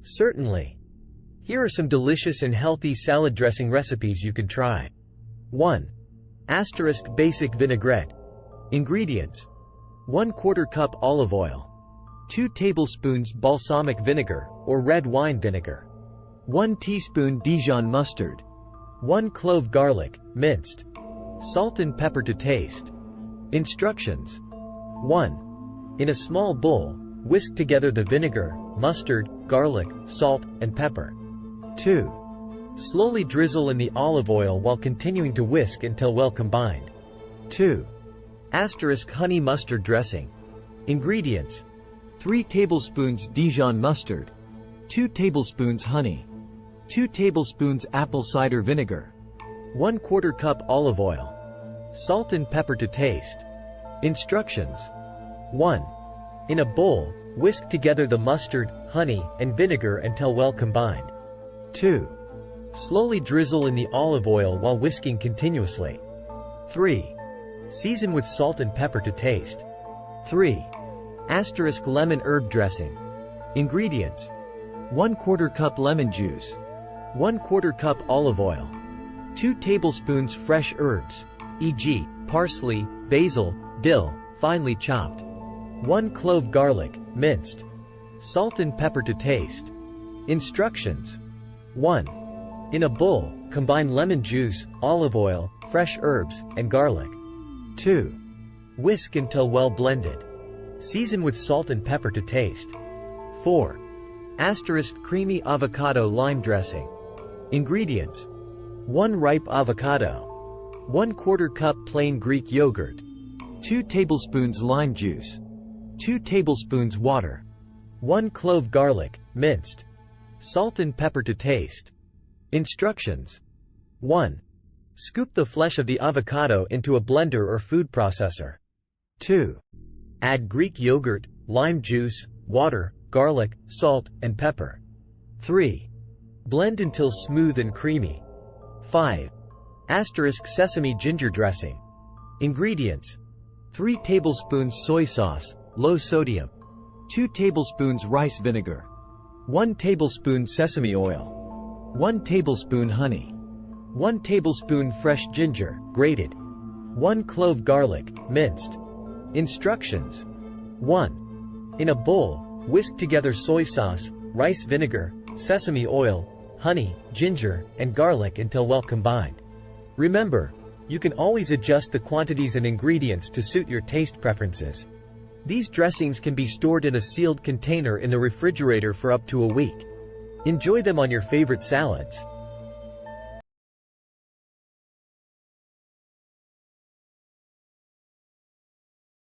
Certainly. Here are some delicious and healthy salad dressing recipes you can try. 1. Basic vinaigrette. Ingredients: 1/4 cup olive oil, 2 tablespoons balsamic vinegar or red wine vinegar, 1 teaspoon Dijon mustard, 1 clove garlic, minced, salt and pepper to taste. Instructions: 1. In a small bowl, whisk together the vinegar, mustard, garlic, salt, and pepper. 2. Slowly drizzle in the olive oil while continuing to whisk until well combined. 2. Honey mustard dressing. Ingredients: 3 tablespoons Dijon mustard, 2 tablespoons honey, 2 tablespoons apple cider vinegar, 1/4 cup olive oil, salt and pepper to taste. Instructions: 1. In a bowl, whisk together the mustard, honey, and vinegar until well combined. 2. Slowly drizzle in the olive oil while whisking continuously. 3. Season with salt and pepper to taste. 3. Lemon herb dressing. Ingredients: 1/4 cup lemon juice, 1/4 cup olive oil, 2 tablespoons fresh herbs, e.g., parsley, basil, dill, finely chopped, 1 clove garlic, minced, salt and pepper to taste. Instructions: 1. In a bowl, combine lemon juice, olive oil, fresh herbs, and garlic. 2. Whisk until well blended. Season with salt and pepper to taste. 4. Creamy avocado lime dressing. Ingredients: 1 ripe avocado, 1/4 cup plain Greek yogurt, 2 tablespoons lime juice, 2 tablespoons water, 1 clove garlic, minced, salt and pepper to taste. Instructions: 1. Scoop the flesh of the avocado into a blender or food processor. 2. Add Greek yogurt, lime juice, water, garlic, salt, and pepper. 3. Blend until smooth and creamy. 5. Sesame ginger dressing. Ingredients: 3 tablespoons soy sauce, low sodium, 2 tablespoons rice vinegar, 1 tablespoon sesame oil, 1 tablespoon honey, 1 tablespoon fresh ginger, grated, 1 clove garlic, minced. Instructions: 1. In a bowl, whisk together soy sauce, rice vinegar, sesame oil, honey, ginger, and garlic until well combined. Remember, you can always adjust the quantities and ingredients to suit your taste preferences. These dressings can be stored in a sealed container in the refrigerator for up to a week. Enjoy them on your favorite salads.